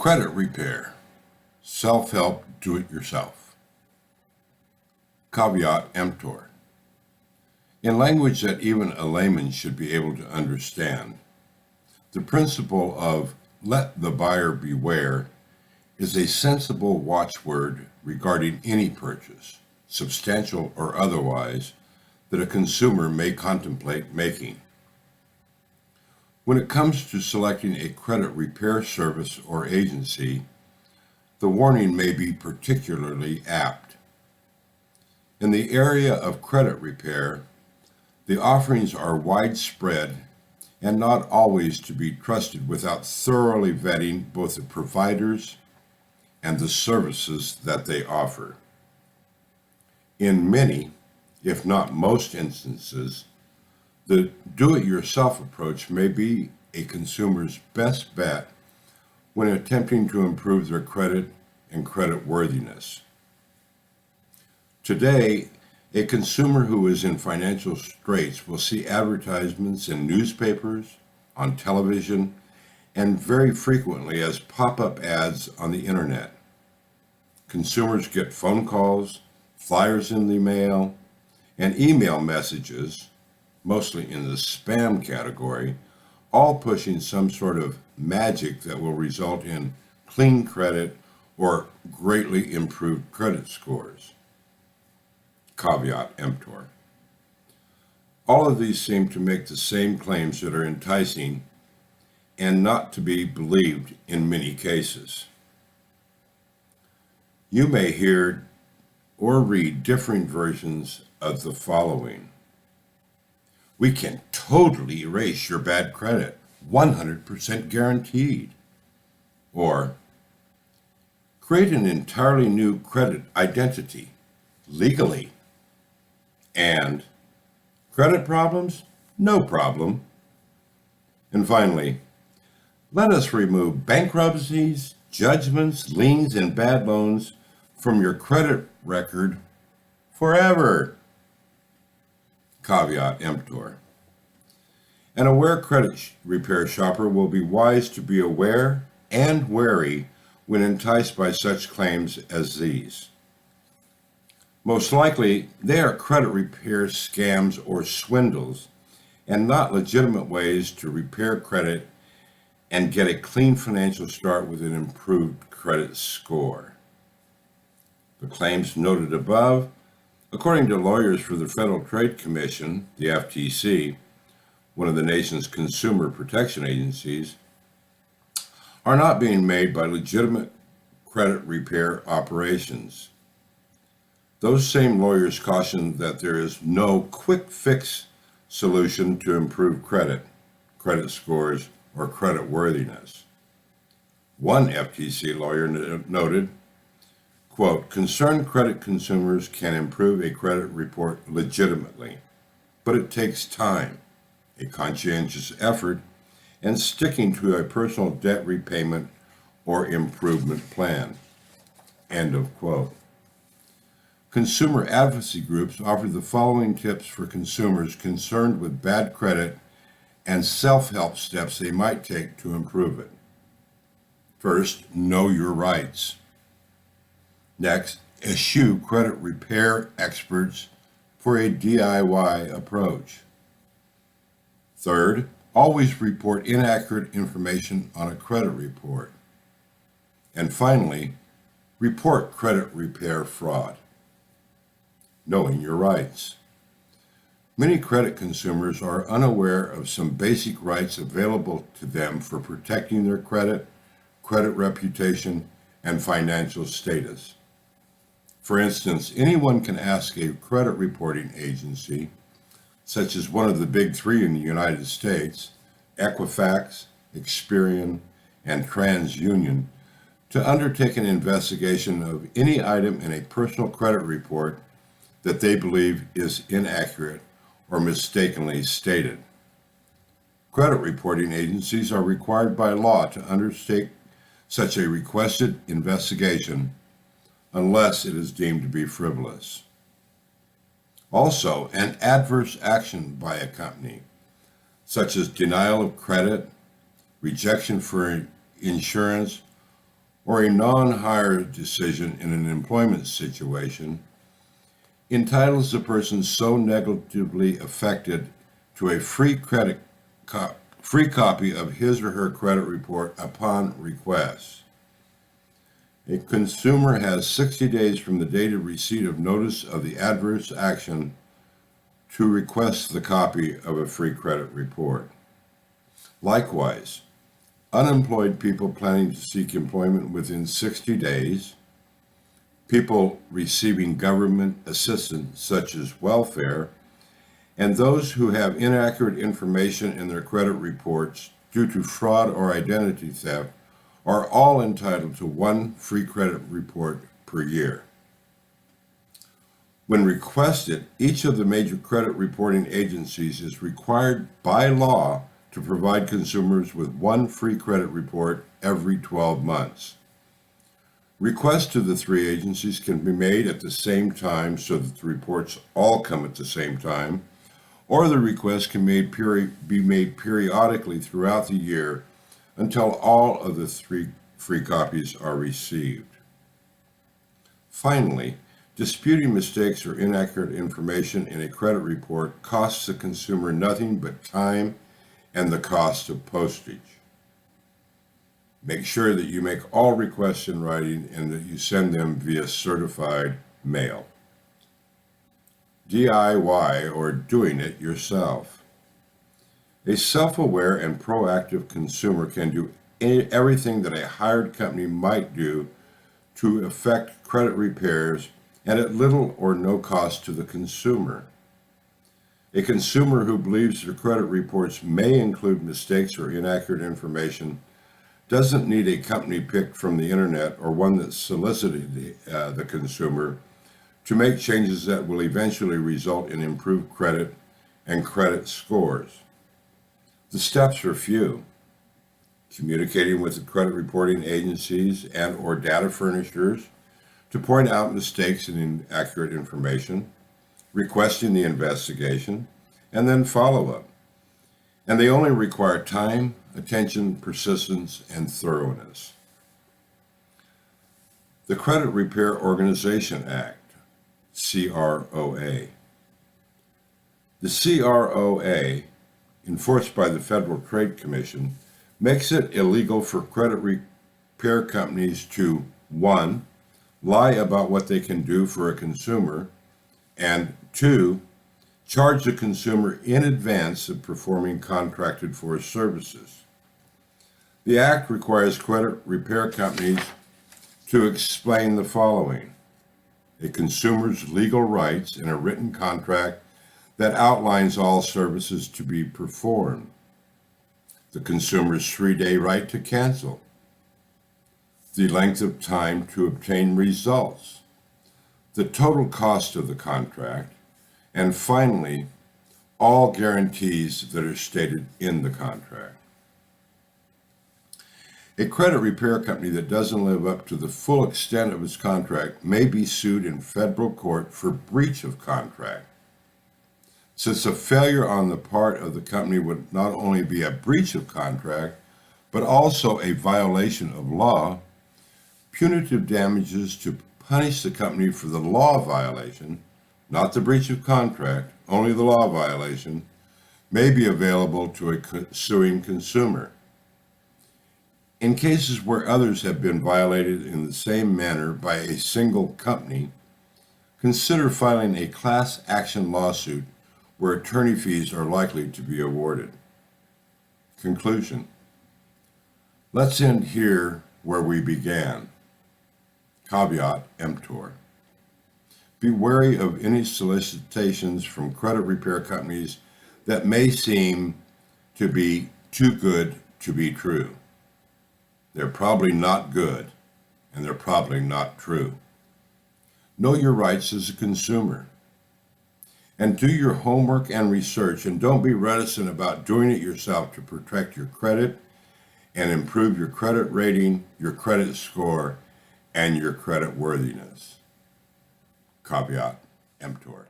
Credit repair, self-help, do-it-yourself. Caveat emptor. In language that even a layman should be able to understand, the principle of let the buyer beware is a sensible watchword regarding any purchase, substantial or otherwise, that a consumer may contemplate making. When it comes to selecting a credit repair service or agency, the warning may be particularly apt. In the area of credit repair, the offerings are widespread and not always to be trusted without thoroughly vetting both the providers and the services that they offer. In many, if not most instances, the do-it-yourself approach may be a consumer's best bet when attempting to improve their credit and credit worthiness. Today, a consumer who is in financial straits will see advertisements in newspapers, on television, and very frequently as pop-up ads on the internet. Consumers get phone calls, flyers in the mail, and email messages, mostly in the spam category, all pushing some sort of magic that will result in clean credit or greatly improved credit scores. Caveat emptor. All of these seem to make the same claims that are enticing and not to be believed in many cases. You may hear or read differing versions of the following. We can totally erase your bad credit, 100% guaranteed. Or, create an entirely new credit identity, legally. And, credit problems? No problem. And finally, let us remove bankruptcies, judgments, liens, and bad loans from your credit record forever. Caveat emptor. An aware credit repair shopper will be wise to be aware and wary when enticed by such claims as these. Most likely, they are credit repair scams or swindles and not legitimate ways to repair credit and get a clean financial start with an improved credit score. The claims noted above, according to lawyers for the Federal Trade Commission, the FTC, one of the nation's consumer protection agencies, are not being made by legitimate credit repair operations. Those same lawyers caution that there is no quick fix solution to improve credit scores, or credit worthiness. One FTC lawyer noted, quote, concerned credit consumers can improve a credit report legitimately, but it takes time, a conscientious effort, and sticking to a personal debt repayment or improvement plan. End of quote. Consumer advocacy groups offer the following tips for consumers concerned with bad credit and self-help steps they might take to improve it. First, know your rights. Next, eschew credit repair experts for a DIY approach. Third, always report inaccurate information on a credit report. And finally, report credit repair fraud. Knowing your rights. Many credit consumers are unaware of some basic rights available to them for protecting their credit reputation, and financial status. For instance, anyone can ask a credit reporting agency, such as one of the big three in the United States, Equifax, Experian, and TransUnion, to undertake an investigation of any item in a personal credit report that they believe is inaccurate or mistakenly stated. Credit reporting agencies are required by law to undertake such a requested investigation unless it is deemed to be frivolous. Also, an adverse action by a company, such as denial of credit, rejection for insurance, or a non-hire decision in an employment situation entitles the person so negatively affected to a free copy of his or her credit report upon request. A consumer has 60 days from the date of receipt of notice of the adverse action to request the copy of a free credit report. Likewise, unemployed people planning to seek employment within 60 days, people receiving government assistance such as welfare, and those who have inaccurate information in their credit reports due to fraud or identity theft are all entitled to one free credit report per year. When requested, each of the major credit reporting agencies is required by law to provide consumers with one free credit report every 12 months. Requests to the three agencies can be made at the same time so that the reports all come at the same time, or the request can be made periodically throughout the year until all of the three free copies are received. Finally, disputing mistakes or inaccurate information in a credit report costs the consumer nothing but time and the cost of postage. Make sure that you make all requests in writing and that you send them via certified mail. DIY, or doing it yourself. A self-aware and proactive consumer can do everything that a hired company might do to effect credit repairs and at little or no cost to the consumer. A consumer who believes their credit reports may include mistakes or inaccurate information doesn't need a company picked from the internet or one that solicited the consumer to make changes that will eventually result in improved credit and credit scores. The steps are few: communicating with the credit reporting agencies and or data furnishers to point out mistakes and inaccurate information, requesting the investigation, and then follow-up. And they only require time, attention, persistence, and thoroughness. The Credit Repair Organization Act, CROA. The CROA, enforced by the Federal Trade Commission, makes it illegal for credit repair companies to 1. Lie about what they can do for a consumer, and 2. Charge the consumer in advance of performing contracted for services. The Act requires credit repair companies to explain the following: a consumer's legal rights in a written contract that outlines all services to be performed, the consumer's 3-day right to cancel, the length of time to obtain results, the total cost of the contract, and finally, all guarantees that are stated in the contract. A credit repair company that doesn't live up to the full extent of its contract may be sued in federal court for breach of contract. Since a failure on the part of the company would not only be a breach of contract, but also a violation of law, punitive damages to punish the company for the law violation, not the breach of contract, only the law violation, may be available to a suing consumer. In cases where others have been violated in the same manner by a single company, consider filing a class action lawsuit where attorney fees are likely to be awarded. Conclusion. Let's end here where we began. Caveat emptor. Be wary of any solicitations from credit repair companies that may seem to be too good to be true. They're probably not good, and they're probably not true. Know your rights as a consumer. And do your homework and research, and don't be reticent about doing it yourself to protect your credit and improve your credit rating, your credit score, and your credit worthiness. Caveat emptor.